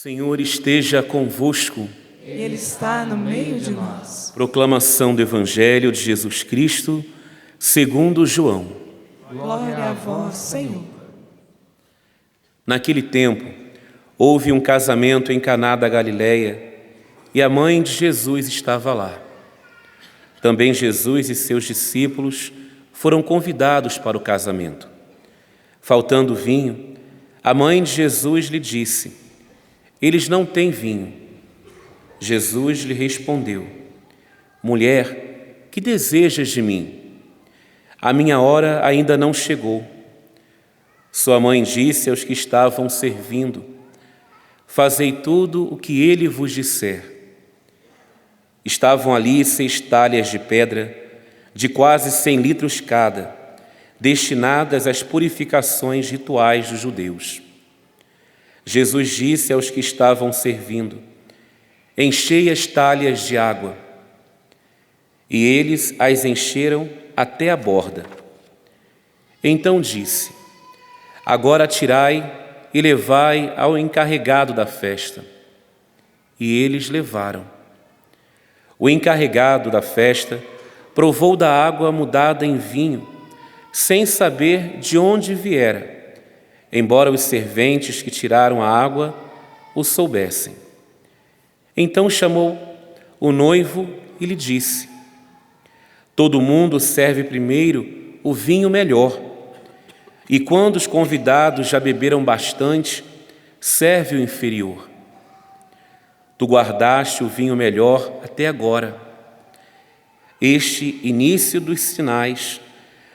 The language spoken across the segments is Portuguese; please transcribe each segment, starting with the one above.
Senhor esteja convosco. Ele está no meio de nós. Proclamação do Evangelho de Jesus Cristo, segundo João. Glória a vós, Senhor. Naquele tempo, houve um casamento em Caná da Galileia e a mãe de Jesus estava lá. Também Jesus e seus discípulos foram convidados para o casamento. Faltando vinho, a mãe de Jesus lhe disse: eles não têm vinho. Jesus lhe respondeu: mulher, que desejas de mim? A minha hora ainda não chegou. Sua mãe disse aos que estavam servindo: fazei tudo o que ele vos disser. Estavam ali 6 talhas de pedra, de quase 100 litros cada, destinadas às purificações rituais dos judeus. Jesus disse aos que estavam servindo: enchei as talhas de água. E eles as encheram até a borda. Então disse: agora tirai e levai ao encarregado da festa. E eles levaram. O encarregado da festa provou da água mudada em vinho, sem saber de onde viera, embora os serventes que tiraram a água o soubessem. Então chamou o noivo e lhe disse: todo mundo serve primeiro o vinho melhor, e quando os convidados já beberam bastante, serve o inferior. Tu guardaste o vinho melhor até agora. Este início dos sinais,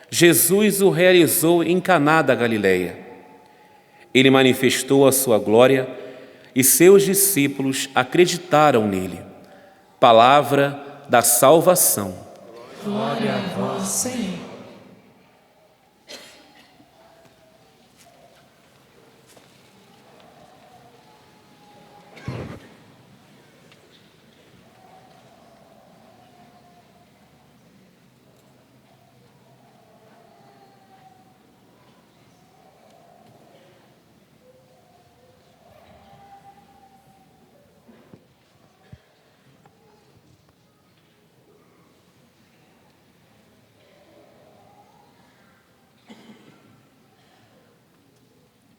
Jesus o realizou em Caná da Galileia. Ele manifestou a sua glória e seus discípulos acreditaram nele. Palavra da salvação. Glória a vós, Senhor.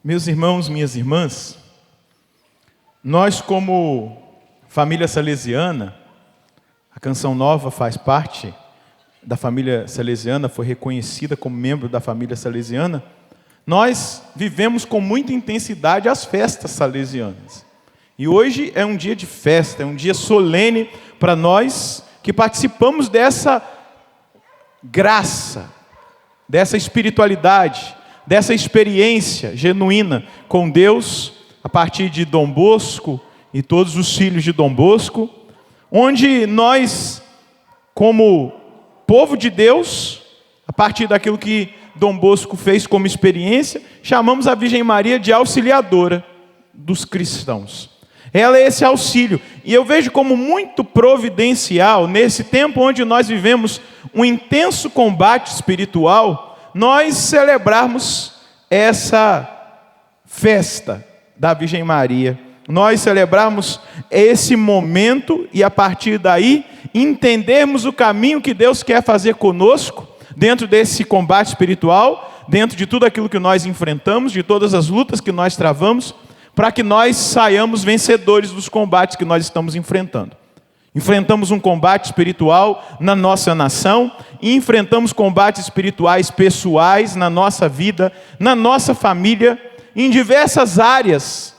Meus irmãos, minhas irmãs, nós como família salesiana, a Canção Nova faz parte da família salesiana, foi reconhecida como membro da família salesiana, nós vivemos com muita intensidade as festas salesianas. E hoje é um dia de festa, é um dia solene para nós que participamos dessa graça, dessa espiritualidade, dessa experiência genuína com Deus, a partir de Dom Bosco e todos os filhos de Dom Bosco, onde nós, como povo de Deus, a partir daquilo que Dom Bosco fez como experiência, chamamos a Virgem Maria de auxiliadora dos cristãos. Ela é esse auxílio, e eu vejo como muito providencial, nesse tempo onde nós vivemos um intenso combate espiritual, nós celebrarmos essa festa da Virgem Maria, nós celebrarmos esse momento e a partir daí entendermos o caminho que Deus quer fazer conosco, dentro desse combate espiritual, dentro de tudo aquilo que nós enfrentamos, de todas as lutas que nós travamos, para que nós saiamos vencedores dos combates que nós estamos enfrentando. Enfrentamos um combate espiritual na nossa nação e enfrentamos combates espirituais pessoais na nossa vida, na nossa família, em diversas áreas.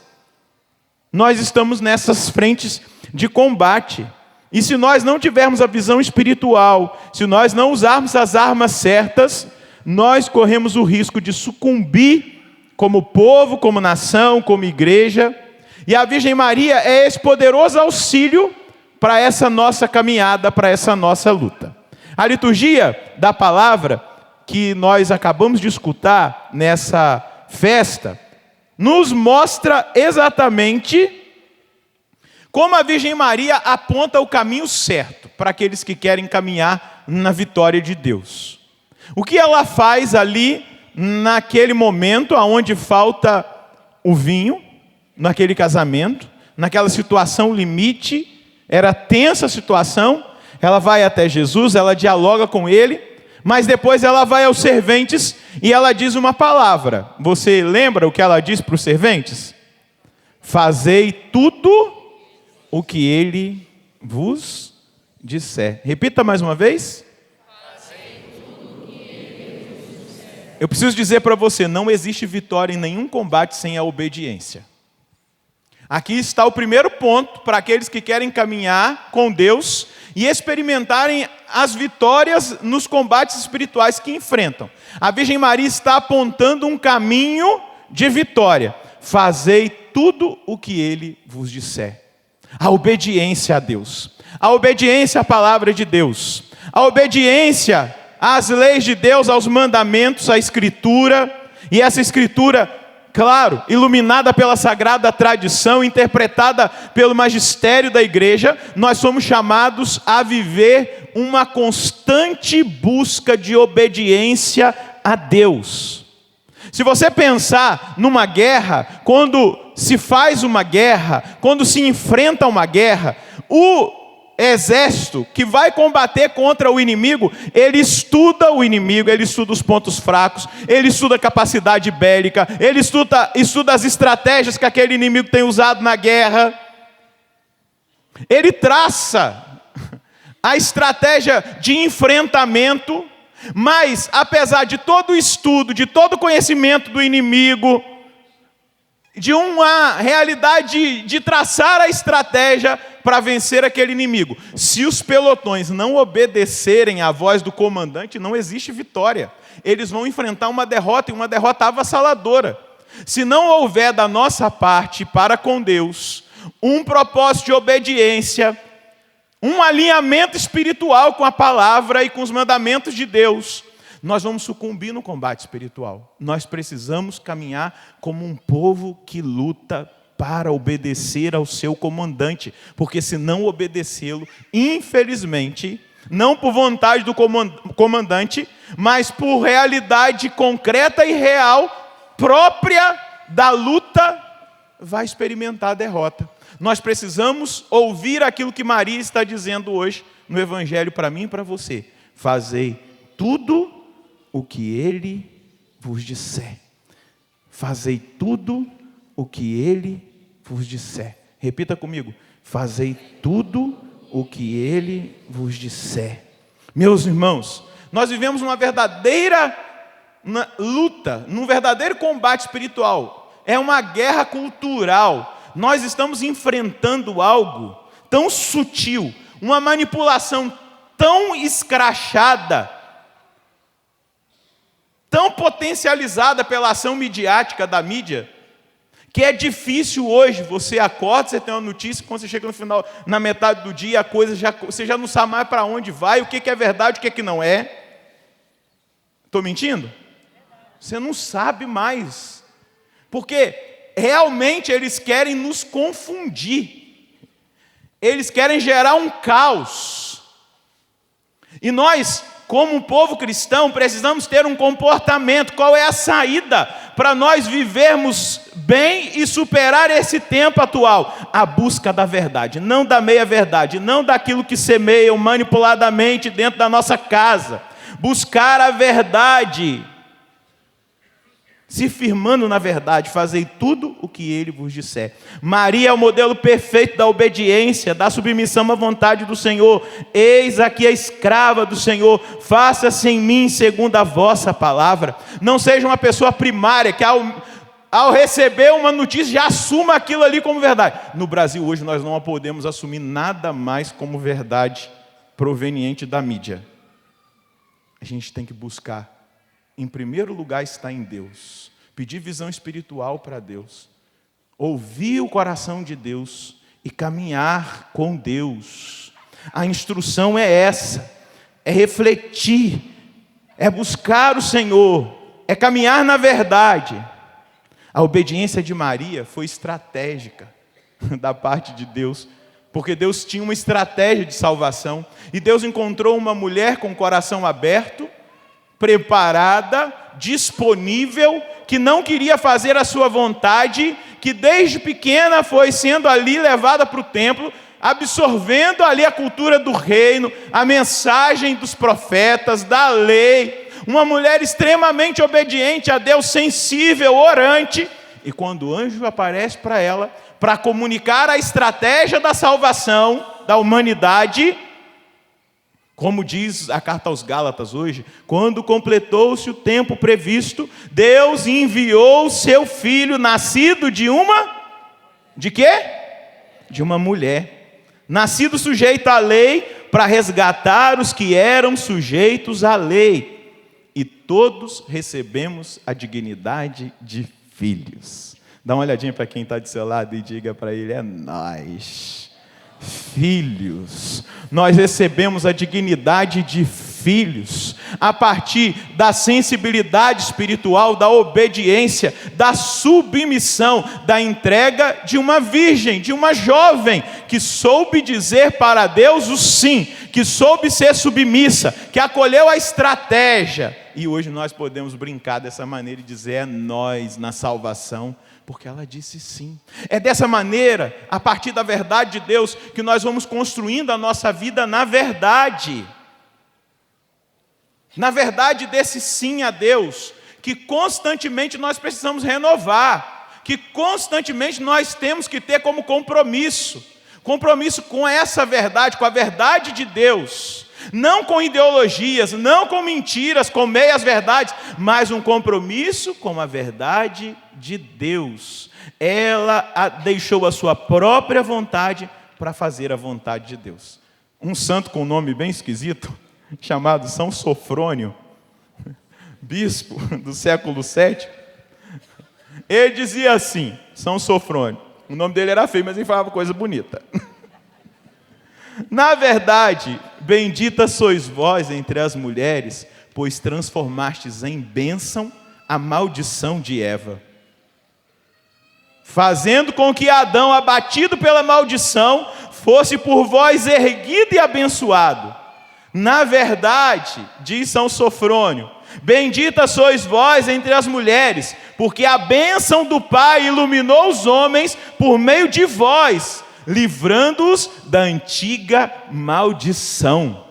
Nós estamos nessas frentes de combate. E se nós não tivermos a visão espiritual, se nós não usarmos as armas certas, nós corremos o risco de sucumbir como povo, como nação, como igreja. E a Virgem Maria é esse poderoso auxílio para essa nossa caminhada, para essa nossa luta. A liturgia da palavra que nós acabamos de escutar nessa festa, nos mostra exatamente como a Virgem Maria aponta o caminho certo para aqueles que querem caminhar na vitória de Deus. O que ela faz ali, naquele momento onde falta o vinho, naquele casamento, naquela situação limite, era tensa a situação, ela vai até Jesus, ela dialoga com ele, mas depois ela vai aos serventes e ela diz uma palavra. Você lembra o que ela diz para os serventes? Fazei tudo o que ele vos disser. Repita mais uma vez. Eu preciso dizer para você, não existe vitória em nenhum combate sem a obediência. Aqui está o primeiro ponto para aqueles que querem caminhar com Deus e experimentarem as vitórias nos combates espirituais que enfrentam. A Virgem Maria está apontando um caminho de vitória. Fazei tudo o que ele vos disser. A obediência a Deus, a obediência à palavra de Deus, a obediência às leis de Deus, aos mandamentos, à Escritura, e essa Escritura, claro, iluminada pela sagrada tradição, interpretada pelo magistério da igreja, nós somos chamados a viver uma constante busca de obediência a Deus. Se você pensar numa guerra, quando se faz uma guerra, quando se enfrenta uma guerra, o exército que vai combater contra o inimigo, ele estuda o inimigo, ele estuda os pontos fracos, ele estuda a capacidade bélica, ele estuda as estratégias que aquele inimigo tem usado na guerra. Ele traça a estratégia de enfrentamento, mas apesar de todo o estudo, de todo o conhecimento do inimigo, de uma realidade de traçar a estratégia para vencer aquele inimigo, se os pelotões não obedecerem à voz do comandante, não existe vitória. Eles vão enfrentar uma derrota, e uma derrota avassaladora. Se não houver da nossa parte para com Deus um propósito de obediência, um alinhamento espiritual com a palavra e com os mandamentos de Deus, nós vamos sucumbir no combate espiritual. Nós precisamos caminhar como um povo que luta para obedecer ao seu comandante, porque se não obedecê-lo, infelizmente, não por vontade do comandante, mas por realidade concreta e real, própria da luta, vai experimentar a derrota. Nós precisamos ouvir aquilo que Maria está dizendo hoje no Evangelho para mim e para você. Fazei tudo o que ele vos disser. Fazei tudo o que ele vos disser. Repita comigo. Fazei tudo o que ele vos disser. Meus irmãos, nós vivemos uma verdadeira luta, num verdadeiro combate espiritual. É uma guerra cultural. Nós estamos enfrentando algo tão sutil, uma manipulação tão escrachada, tão potencializada pela ação midiática da mídia, que é difícil hoje. Você acorda, você tem uma notícia, quando você chega no final, na metade do dia, a coisa você já não sabe mais para onde vai, o que é verdade, o que não é. Estou mentindo? Você não sabe mais, porque realmente eles querem nos confundir, eles querem gerar um caos, e nós, como um povo cristão, precisamos ter um comportamento. Qual é a saída para nós vivermos bem e superar esse tempo atual? A busca da verdade, não da meia-verdade, não daquilo que semeiam manipuladamente dentro da nossa casa. Buscar a verdade, se firmando na verdade. Fazei tudo o que ele vos disser. Maria é o modelo perfeito da obediência, da submissão à vontade do Senhor. Eis aqui a escrava do Senhor, faça-se em mim segundo a vossa palavra. Não seja uma pessoa primária que ao receber uma notícia já assuma aquilo ali como verdade. No Brasil hoje nós não podemos assumir nada mais como verdade proveniente da mídia. A gente tem que buscar, em primeiro lugar, está em Deus. Pedir visão espiritual para Deus. Ouvir o coração de Deus e caminhar com Deus. A instrução é essa. É refletir. É buscar o Senhor. É caminhar na verdade. A obediência de Maria foi estratégica da parte de Deus. Porque Deus tinha uma estratégia de salvação. E Deus encontrou uma mulher com o coração aberto, preparada, disponível, que não queria fazer a sua vontade, que desde pequena foi sendo ali levada para o templo, absorvendo ali a cultura do reino, a mensagem dos profetas, da lei, uma mulher extremamente obediente a Deus, sensível, orante, e quando o anjo aparece para ela, para comunicar a estratégia da salvação da humanidade, como diz a carta aos Gálatas hoje, quando completou-se o tempo previsto, Deus enviou o seu filho, nascido de quê? De uma mulher, nascido sujeito à lei, para resgatar os que eram sujeitos à lei. E todos recebemos a dignidade de filhos. Dá uma olhadinha para quem está do seu lado e diga para ele: é nós, filhos. Nós recebemos a dignidade de filhos, a partir da sensibilidade espiritual, da obediência, da submissão, da entrega de uma virgem, de uma jovem, que soube dizer para Deus o sim, que soube ser submissa, que acolheu a estratégia. E hoje nós podemos brincar dessa maneira e dizer: é nós na salvação, porque ela disse sim. É dessa maneira, a partir da verdade de Deus, que nós vamos construindo a nossa vida na verdade. Na verdade desse sim a Deus, que constantemente nós precisamos renovar, que constantemente nós temos que ter como compromisso com essa verdade, com a verdade de Deus, não com ideologias, não com mentiras, com meias verdades, mas um compromisso com a verdade de Deus. Ela deixou a sua própria vontade para fazer a vontade de Deus. Um santo com um nome bem esquisito, chamado São Sofrônio, bispo do século VII, ele dizia assim, São Sofrônio, o nome dele era feio, mas ele falava coisa bonita. Na verdade, bendita sois vós entre as mulheres, pois transformastes em bênção a maldição de Eva, fazendo com que Adão, abatido pela maldição, fosse por vós erguido e abençoado. Na verdade, diz São Sofrônio, bendita sois vós entre as mulheres, porque a bênção do Pai iluminou os homens por meio de vós, livrando-os da antiga maldição.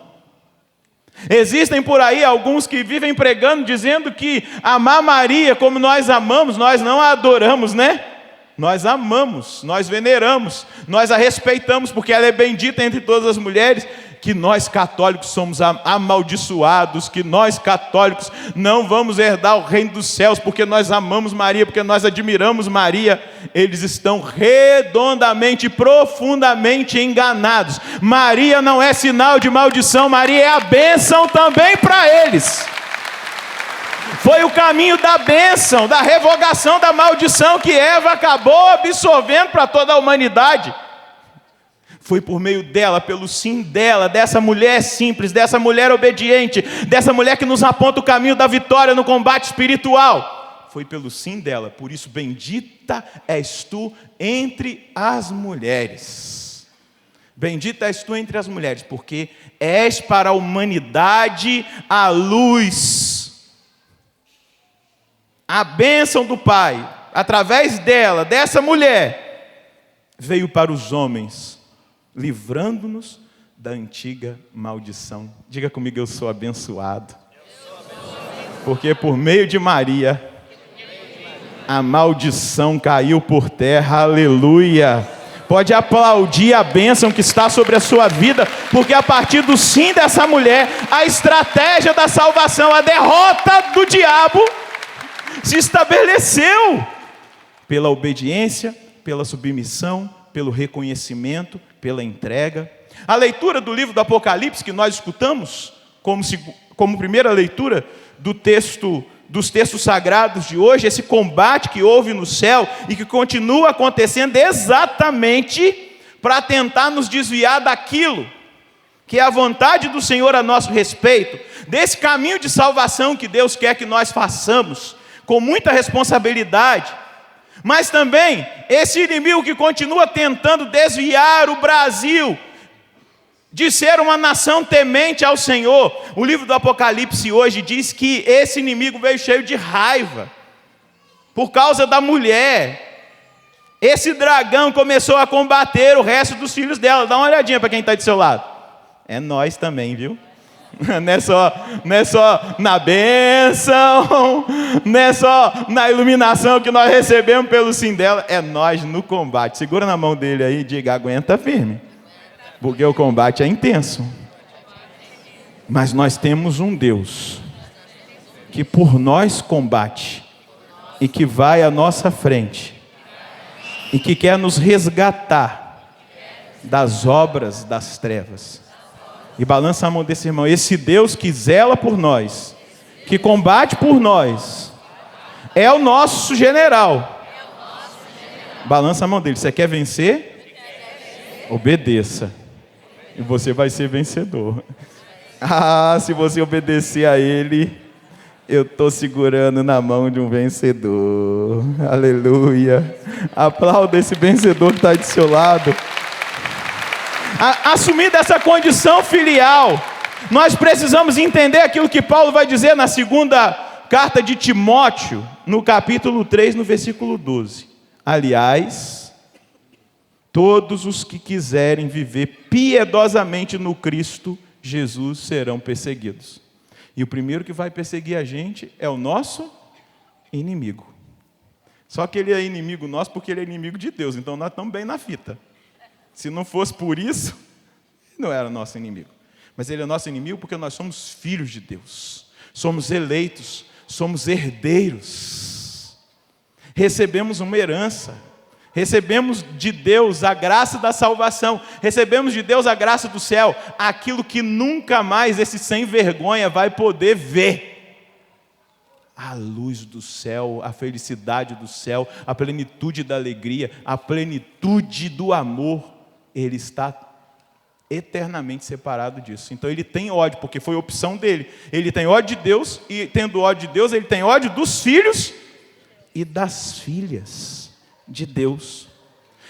Existem por aí alguns que vivem pregando, dizendo que amar Maria como nós amamos, nós não a adoramos, né? Nós amamos, nós veneramos, nós a respeitamos, porque ela é bendita entre todas as mulheres, que nós católicos somos amaldiçoados, que nós católicos não vamos herdar o reino dos céus, porque nós amamos Maria, porque nós admiramos Maria. Eles estão redondamente, profundamente enganados. Maria não é sinal de maldição, Maria é a bênção também para eles. Foi o caminho da bênção, da revogação da maldição que Eva acabou absorvendo para toda a humanidade. Foi por meio dela, pelo sim dela, dessa mulher simples, dessa mulher obediente, dessa mulher que nos aponta o caminho da vitória no combate espiritual. Foi pelo sim dela, por isso bendita és tu entre as mulheres. Bendita és tu entre as mulheres, porque és para a humanidade a luz. A bênção do Pai, através dela, dessa mulher, veio para os homens, livrando-nos da antiga maldição. Diga comigo: eu sou abençoado. Porque por meio de Maria, a maldição caiu por terra. Aleluia. Pode aplaudir a bênção que está sobre a sua vida, porque a partir do sim dessa mulher, a estratégia da salvação, a derrota do diabo, se estabeleceu pela obediência, pela submissão, pelo reconhecimento, pela entrega. A leitura do livro do Apocalipse que nós escutamos como primeira leitura dos textos sagrados de hoje, esse combate que houve no céu e que continua acontecendo exatamente para tentar nos desviar daquilo que é a vontade do Senhor a nosso respeito, desse caminho de salvação que Deus quer que nós façamos com muita responsabilidade. Mas também esse inimigo que continua tentando desviar o Brasil de ser uma nação temente ao Senhor. O livro do Apocalipse hoje diz que esse inimigo veio cheio de raiva por causa da mulher esse dragão começou a combater o resto dos filhos dela. Dá uma olhadinha para quem está do seu lado. É nós também, viu? Não é só na bênção, não é só na iluminação que nós recebemos pelo sim dela. É nós no combate. Segura na mão dele aí e diga: aguenta firme, porque o combate é intenso. Mas nós temos um Deus que por nós combate e que vai à nossa frente e que quer nos resgatar das obras das trevas. E balança a mão desse irmão. Esse Deus que zela por nós, que combate por nós, é o nosso general. Balança a mão dele. Você quer vencer? Obedeça. E você vai ser vencedor. Se você obedecer a ele, eu estou segurando na mão de um vencedor. Aleluia. Aplauda esse vencedor que está do seu lado. Assumida essa condição filial, nós precisamos entender aquilo que Paulo vai dizer na segunda carta de Timóteo, no capítulo 3, no versículo 12. Aliás, todos os que quiserem viver piedosamente no Cristo Jesus serão perseguidos. E o primeiro que vai perseguir a gente é o nosso inimigo. Só que ele é inimigo nosso porque ele é inimigo de Deus, então nós estamos bem na fita. Se não fosse por isso, não era nosso inimigo. Mas ele é nosso inimigo porque nós somos filhos de Deus. Somos eleitos, somos herdeiros. Recebemos uma herança. Recebemos de Deus a graça da salvação. Recebemos de Deus a graça do céu. Aquilo que nunca mais esse sem vergonha vai poder ver. A luz do céu, a felicidade do céu, a plenitude da alegria, a plenitude do amor. Ele está eternamente separado disso. Então ele tem ódio, porque foi opção dele. Ele tem ódio de Deus, e tendo ódio de Deus, ele tem ódio dos filhos e das filhas de Deus.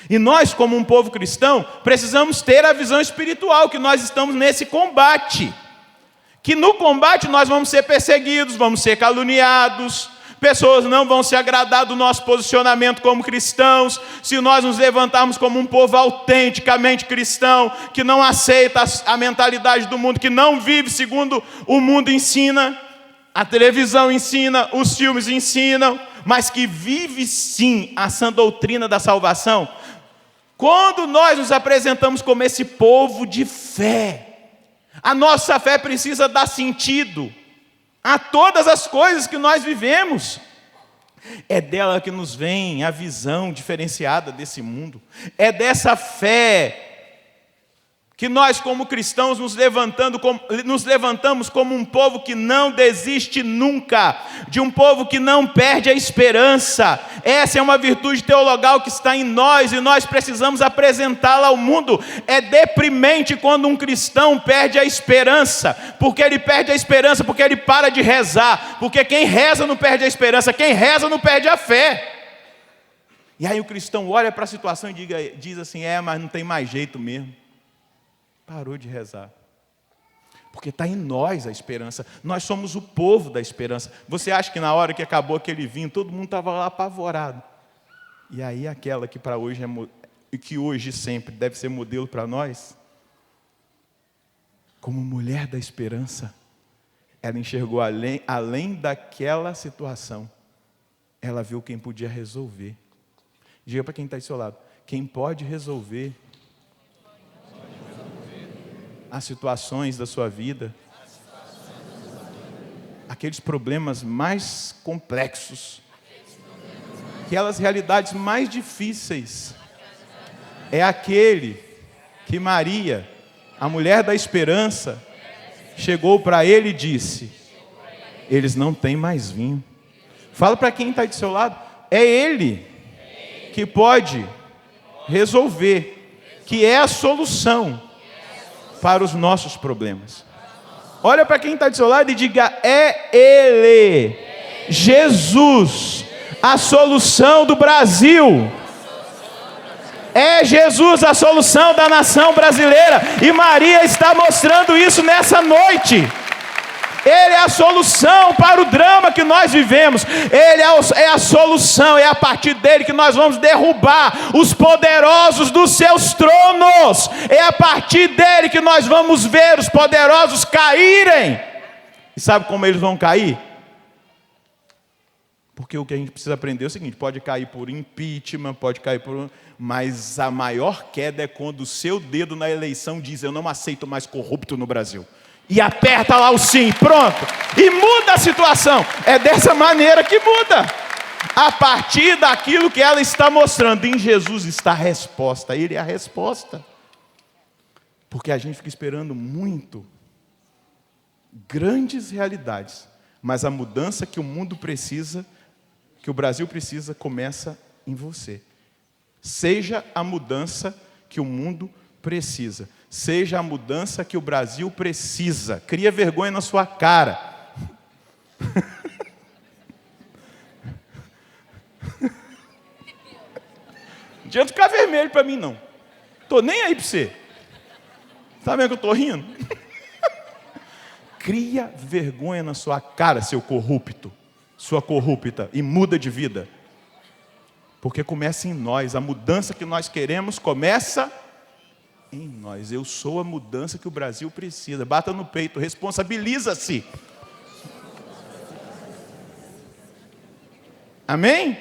E nós, como um povo cristão, precisamos ter a visão espiritual, que nós estamos nesse combate. Que no combate nós vamos ser perseguidos, vamos ser caluniados, pessoas não vão se agradar do nosso posicionamento como cristãos, se nós nos levantarmos como um povo autenticamente cristão, que não aceita a mentalidade do mundo, que não vive segundo o mundo ensina, a televisão ensina, os filmes ensinam, mas que vive sim a sã doutrina da salvação. Quando nós nos apresentamos como esse povo de fé, a nossa fé precisa dar sentido a todas as coisas que nós vivemos. É dela que nos vem a visão diferenciada desse mundo. É dessa fé que nós, como cristãos, nos levantamos como um povo que não desiste nunca, de um povo que não perde a esperança. Essa é uma virtude teologal que está em nós e nós precisamos apresentá-la ao mundo. É deprimente quando um cristão perde a esperança. Porque ele perde a esperança? Porque ele para de rezar. Porque quem reza não perde a esperança, quem reza não perde a fé. E aí o cristão olha para a situação e diz assim: mas não tem mais jeito mesmo. Parou de rezar. Porque está em nós a esperança. Nós somos o povo da esperança. Você acha que na hora que acabou aquele vinho, todo mundo estava lá apavorado? E aí aquela que para hoje e que hoje sempre deve ser modelo para nós, como mulher da esperança, ela enxergou além daquela situação. Ela viu quem podia resolver. Diga para quem está ao seu lado: quem pode resolver as situações da sua vida, aqueles problemas mais complexos, aquelas realidades mais difíceis, é aquele que Maria, a mulher da esperança, chegou para ele e disse: eles não têm mais vinho. Fala para quem está do seu lado: é ele que pode resolver, que é a solução para os nossos problemas. Olha para quem está do seu lado e diga: é Ele, Jesus, a solução do Brasil. É Jesus a solução da nação brasileira. E Maria está mostrando isso nessa noite. Ele é a solução para o drama que nós vivemos. Ele é a solução, é a partir dele que nós vamos derrubar os poderosos dos seus tronos. É a partir dele que nós vamos ver os poderosos caírem. E sabe como eles vão cair? Porque o que a gente precisa aprender é o seguinte: pode cair por impeachment, pode cair por... Mas a maior queda é quando o seu dedo na eleição diz: eu não aceito mais corrupto no Brasil. E aperta lá o sim, pronto. E muda a situação. É dessa maneira que muda. A partir daquilo que ela está mostrando. Em Jesus está a resposta. Ele é a resposta. Porque a gente fica esperando muito grandes realidades. Mas a mudança que o mundo precisa, que o Brasil precisa, começa em você. Seja a mudança que o mundo precisa. Seja a mudança que o Brasil precisa. Cria vergonha na sua cara. Não adianta ficar vermelho para mim, não. Estou nem aí para você. Está vendo que eu estou rindo? Cria vergonha na sua cara, seu corrupto, sua corrupta, e muda de vida. Porque começa em nós. A mudança que nós queremos começa em nós. Eu sou a mudança que o Brasil precisa. Bata no peito, responsabiliza-se. Amém?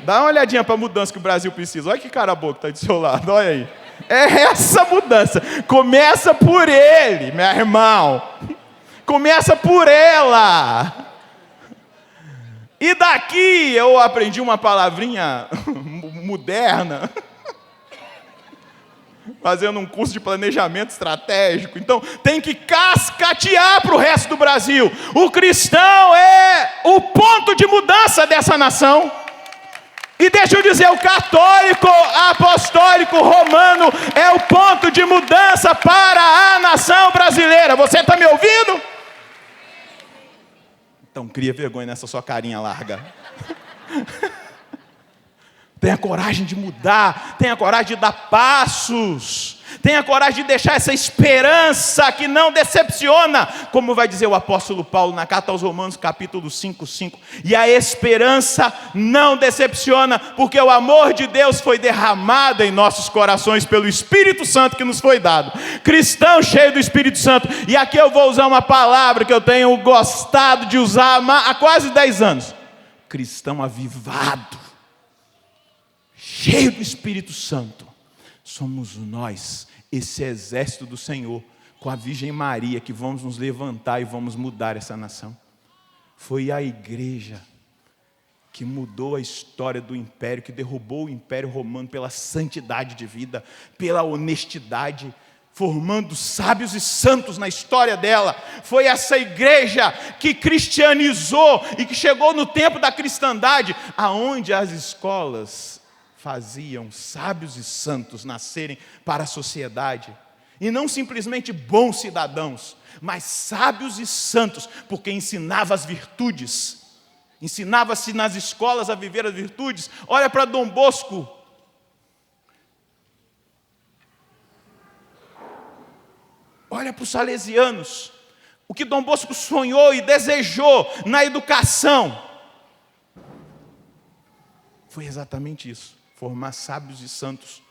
Dá uma olhadinha para a mudança que o Brasil precisa. Olha que cara boa que está do seu lado, olha aí. É essa mudança. Começa por ele, meu irmão. Começa por ela. E daqui eu aprendi uma palavrinha moderna, fazendo um curso de planejamento estratégico. Então tem que cascatear para o resto do Brasil. O cristão é o ponto de mudança dessa nação. E deixa eu dizer, o católico apostólico romano é o ponto de mudança para a nação brasileira. Você está me ouvindo? Então cria vergonha nessa sua carinha larga. Tenha coragem de mudar, tenha coragem de dar passos, tenha coragem de deixar essa esperança que não decepciona, como vai dizer o apóstolo Paulo na carta aos Romanos, capítulo 5:5. E a esperança não decepciona, porque o amor de Deus foi derramado em nossos corações pelo Espírito Santo que nos foi dado. Cristão cheio do Espírito Santo. E aqui eu vou usar uma palavra que eu tenho gostado de usar há quase 10 anos. Cristão avivado, cheio do Espírito Santo. Somos nós, esse exército do Senhor, com a Virgem Maria, que vamos nos levantar e vamos mudar essa nação. Foi a igreja que mudou a história do império, que derrubou o Império Romano pela santidade de vida, pela honestidade, formando sábios e santos na história dela. Foi essa igreja que cristianizou e que chegou no tempo da cristandade, aonde as escolas faziam sábios e santos nascerem para a sociedade. E não simplesmente bons cidadãos, mas sábios e santos, porque ensinava as virtudes. Ensinava-se nas escolas a viver as virtudes. Olha para Dom Bosco. Olha para os salesianos. O que Dom Bosco sonhou e desejou na educação foi exatamente isso. Formar sábios e santos,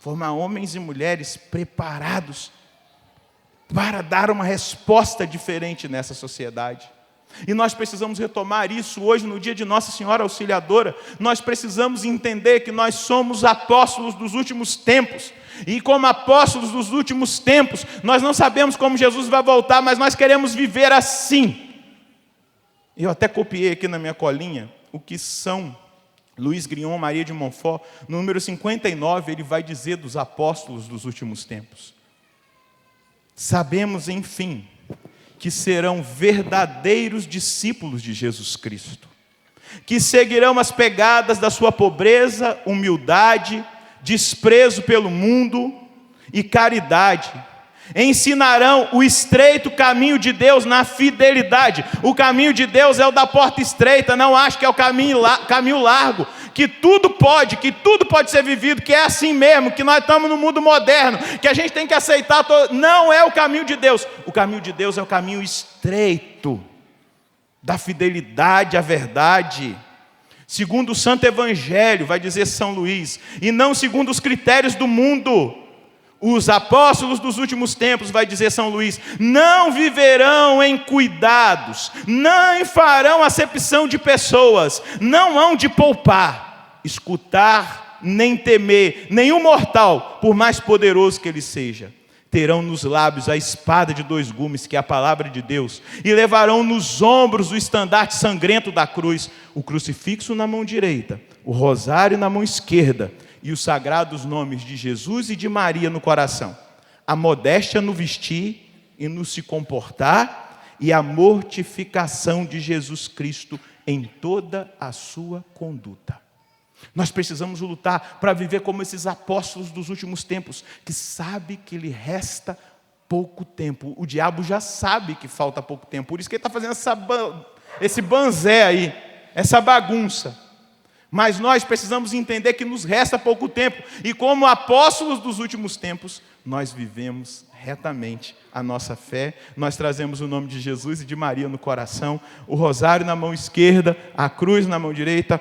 formar homens e mulheres preparados para dar uma resposta diferente nessa sociedade. E nós precisamos retomar isso hoje, no dia de Nossa Senhora Auxiliadora. Nós precisamos entender que nós somos apóstolos dos últimos tempos. E como apóstolos dos últimos tempos, nós não sabemos como Jesus vai voltar, mas nós queremos viver assim. Eu até copiei aqui na minha colinha o que São Luís Grignon Maria de Montfort, no número 59, ele vai dizer dos apóstolos dos últimos tempos. Sabemos, enfim, que serão verdadeiros discípulos de Jesus Cristo, que seguirão as pegadas da sua pobreza, humildade, desprezo pelo mundo e caridade. Ensinarão o estreito caminho de Deus na fidelidade. O caminho de Deus é o da porta estreita, não acho que é o caminho largo. que tudo pode ser vivido, que é assim mesmo, que nós estamos no mundo moderno, que a gente tem que aceitar não é o caminho de Deus. O caminho de Deus é o caminho estreito da fidelidade à verdade, segundo o Santo Evangelho, vai dizer São Luís, e não segundo os critérios do mundo. Os apóstolos dos últimos tempos, vai dizer São Luís, não viverão em cuidados, não farão acepção de pessoas, não hão de poupar, escutar, nem temer, nenhum mortal, por mais poderoso que ele seja. Terão nos lábios a espada de 2 gumes, que é a palavra de Deus, e levarão nos ombros o estandarte sangrento da cruz, o crucifixo na mão direita, o rosário na mão esquerda, e os sagrados nomes de Jesus e de Maria no coração. A modéstia no vestir e no se comportar, e a mortificação de Jesus Cristo em toda a sua conduta. Nós precisamos lutar para viver como esses apóstolos dos últimos tempos, que sabe que lhe resta pouco tempo. O diabo já sabe que falta pouco tempo, por isso que ele está fazendo esse banzé aí, essa bagunça. Mas nós precisamos entender que nos resta pouco tempo, e como apóstolos dos últimos tempos, nós vivemos retamente a nossa fé, nós trazemos o nome de Jesus e de Maria no coração, o rosário na mão esquerda, a cruz na mão direita,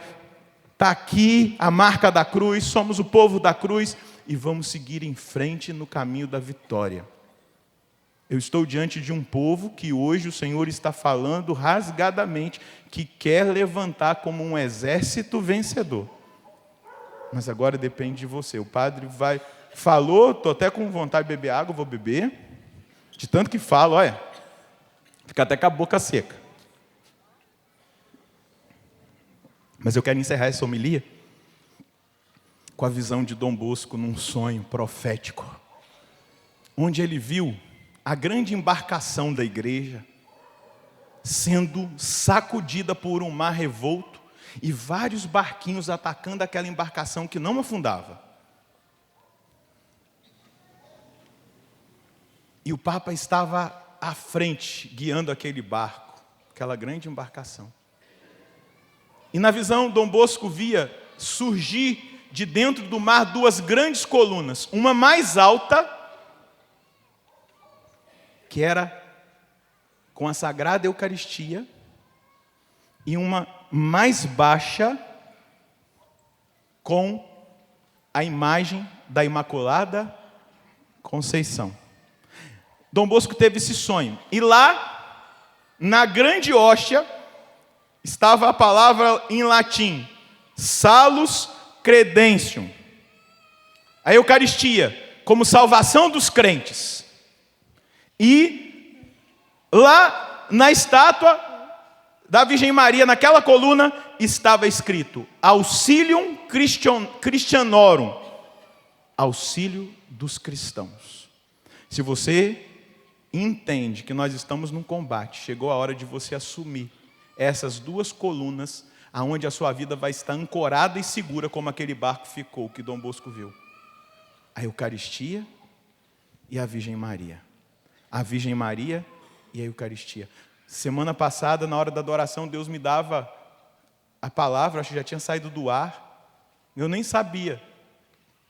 está aqui a marca da cruz, somos o povo da cruz, e vamos seguir em frente no caminho da vitória. Eu estou diante de um povo que hoje o Senhor está falando rasgadamente, que quer levantar como um exército vencedor. Mas agora depende de você. O padre falou, estou até com vontade de beber água, vou beber. De tanto que falo, olha, fica até com a boca seca. Mas eu quero encerrar essa homilia com a visão de Dom Bosco num sonho profético, onde ele viu a grande embarcação da igreja sendo sacudida por um mar revolto e vários barquinhos atacando aquela embarcação que não afundava. E o Papa estava à frente, guiando aquele barco, aquela grande embarcação. E na visão, Dom Bosco via surgir de dentro do mar 2 grandes colunas, uma mais alta, que era com a Sagrada Eucaristia, e uma mais baixa com a imagem da Imaculada Conceição. Dom Bosco teve esse sonho, e lá, na grande hóstia, estava a palavra em latim, Salus Credentium, a Eucaristia, como salvação dos crentes. E lá na estátua da Virgem Maria, naquela coluna, estava escrito Auxilium Christianorum, auxílio dos cristãos. Se você entende que nós estamos num combate, chegou a hora de você assumir essas 2 colunas, aonde a sua vida vai estar ancorada e segura, como aquele barco ficou, que Dom Bosco viu. A Eucaristia e a Virgem Maria. A Virgem Maria e a Eucaristia. Semana passada, na hora da adoração, Deus me dava a palavra, acho que já tinha saído do ar. Eu nem sabia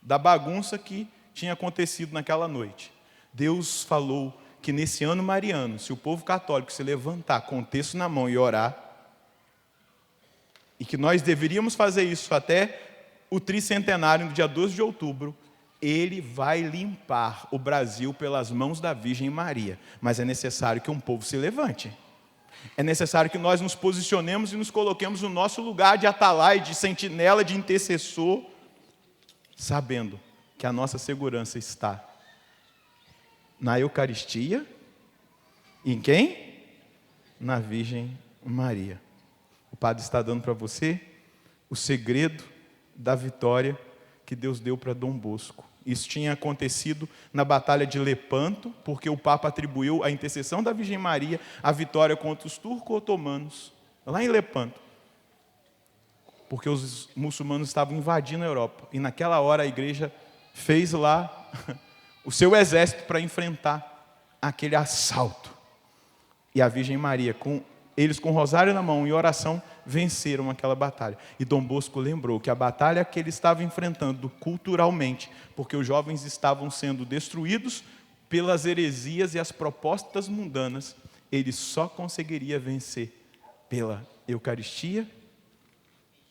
da bagunça que tinha acontecido naquela noite. Deus falou que nesse ano mariano, se o povo católico se levantar com o texto na mão e orar, e que nós deveríamos fazer isso até o tricentenário, no dia 12 de outubro, Ele vai limpar o Brasil pelas mãos da Virgem Maria. Mas é necessário que um povo se levante. É necessário que nós nos posicionemos e nos coloquemos no nosso lugar de atalaia, de sentinela, de intercessor, sabendo que a nossa segurança está na Eucaristia. E em quem? Na Virgem Maria. O Padre está dando para você o segredo da vitória que Deus deu para Dom Bosco. Isso tinha acontecido na Batalha de Lepanto, porque o Papa atribuiu à intercessão da Virgem Maria a vitória contra os turco-otomanos, lá em Lepanto. Porque os muçulmanos estavam invadindo a Europa. E naquela hora a igreja fez lá o seu exército para enfrentar aquele assalto. E a Virgem Maria, eles com o rosário na mão e oração, venceram aquela batalha. E Dom Bosco lembrou que a batalha que ele estava enfrentando culturalmente, porque os jovens estavam sendo destruídos pelas heresias e as propostas mundanas, ele só conseguiria vencer pela Eucaristia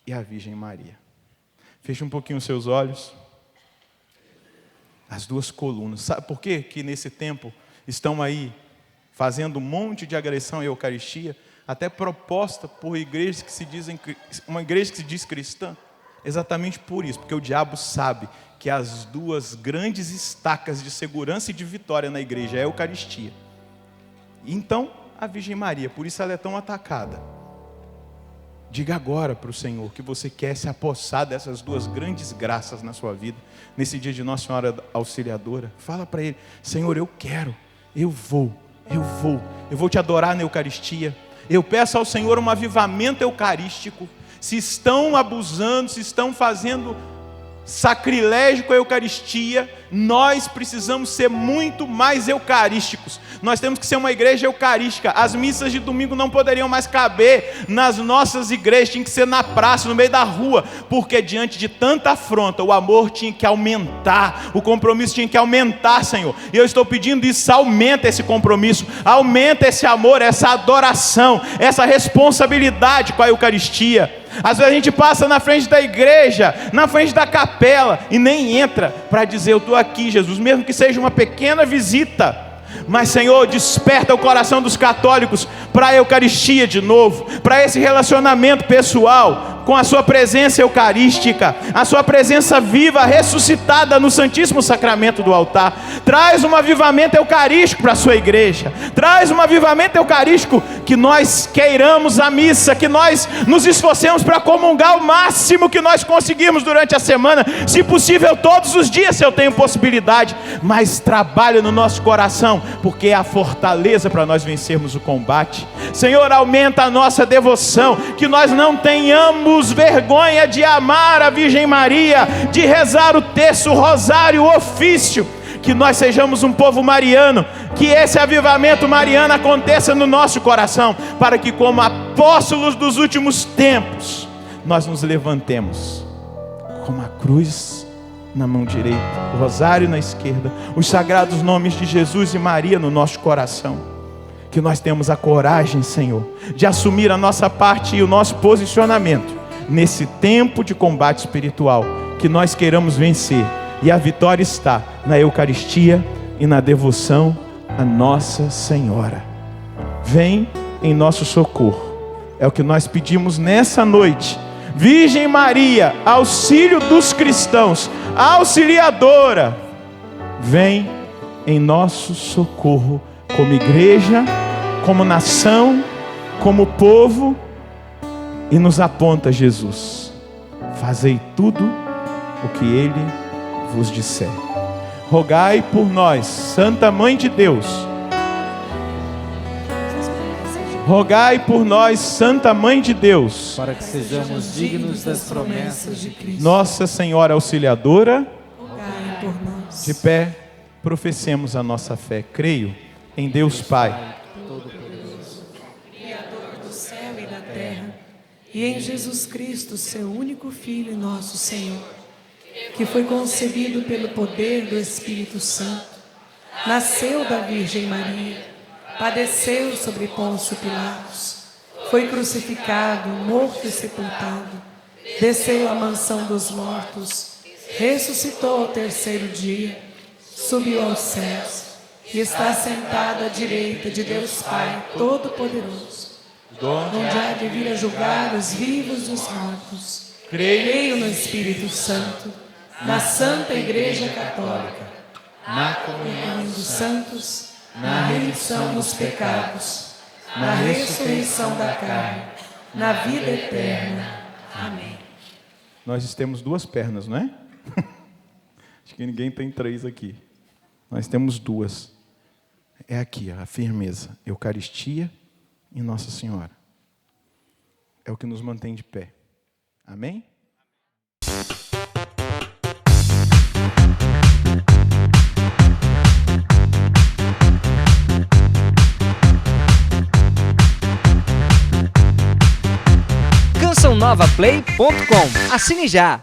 e a Virgem Maria. Feche um pouquinho os seus olhos. As duas colunas. Sabe por quê que nesse tempo estão aí fazendo um monte de agressão à Eucaristia, até proposta por igrejas que se dizem, uma igreja que se diz cristã? Exatamente por isso, porque o diabo sabe que as duas grandes estacas de segurança e de vitória na igreja é a Eucaristia. Então, a Virgem Maria, por isso ela é tão atacada. Diga agora para o Senhor que você quer se apossar dessas duas grandes graças na sua vida, nesse dia de Nossa Senhora Auxiliadora. Fala para Ele: Senhor, eu quero, eu vou te adorar na Eucaristia. Eu peço ao Senhor um avivamento eucarístico. Se estão abusando, se estão fazendo sacrilégio com a Eucaristia, nós precisamos ser muito mais eucarísticos. Nós temos que ser uma igreja eucarística. As missas de domingo não poderiam mais caber nas nossas igrejas, tinha que ser na praça, no meio da rua, porque diante de tanta afronta, o amor tinha que aumentar, o compromisso tinha que aumentar, Senhor. E eu estou pedindo isso: aumenta esse compromisso, aumenta esse amor, essa adoração, essa responsabilidade com a Eucaristia. Às vezes a gente passa na frente da igreja, na frente da capela, e nem entra para dizer: eu estou aqui, Jesus, mesmo que seja uma pequena visita. Mas, Senhor, desperta o coração dos católicos para a Eucaristia de novo, para esse relacionamento pessoal com a sua presença eucarística, a sua presença viva, ressuscitada no Santíssimo Sacramento do altar. Traz um avivamento eucarístico para a sua igreja, traz um avivamento eucarístico, que nós queiramos a missa, que nós nos esforcemos para comungar o máximo que nós conseguirmos durante a semana, se possível todos os dias, se eu tenho possibilidade, mas trabalha no nosso coração, porque é a fortaleza para nós vencermos o combate. Senhor, aumenta a nossa devoção, que nós não tenhamos vergonha de amar a Virgem Maria, de rezar o terço, o rosário, o ofício, que nós sejamos um povo mariano, que esse avivamento mariano aconteça no nosso coração, para que, como apóstolos dos últimos tempos, nós nos levantemos com a cruz na mão direita, o rosário na esquerda, os sagrados nomes de Jesus e Maria no nosso coração. Que nós temos a coragem, Senhor, de assumir a nossa parte e o nosso posicionamento nesse tempo de combate espiritual, que nós queiramos vencer. E a vitória está na Eucaristia e na devoção a Nossa Senhora. Vem em nosso socorro. É o que nós pedimos nessa noite. Virgem Maria, auxílio dos cristãos, auxiliadora, vem em nosso socorro, como igreja, como nação, como povo, e nos aponta Jesus: fazei tudo o que Ele vos disser. Rogai por nós, Santa Mãe de Deus. Rogai por nós, Santa Mãe de Deus, para que sejamos dignos das promessas de Cristo. Nossa Senhora Auxiliadora, Rogai por nós. de pé, professemos a nossa fé. Creio em Deus Pai, Criador do céu e da terra, e em Jesus Cristo, seu único Filho e nosso Senhor, que foi concebido pelo poder do Espírito Santo, nasceu da Virgem Maria, padeceu sobre Pôncio Pilatos, foi crucificado, morto e sepultado, desceu à mansão dos mortos, ressuscitou ao terceiro dia, subiu aos céus e está sentado à direita de Deus Pai Todo-Poderoso, onde há de vir a julgar os vivos e os mortos. Creio no Espírito Santo, na Santa Igreja Católica, Na comunhão dos santos, na remissão dos pecados, na ressurreição da carne, na vida eterna. Amém. nós temos duas pernas, não é? Acho que ninguém tem três aqui. Nós temos duas. É aqui, a firmeza. Eucaristia e Nossa Senhora. É o que nos mantém de pé. Amém? renovaplay.com. Assine já!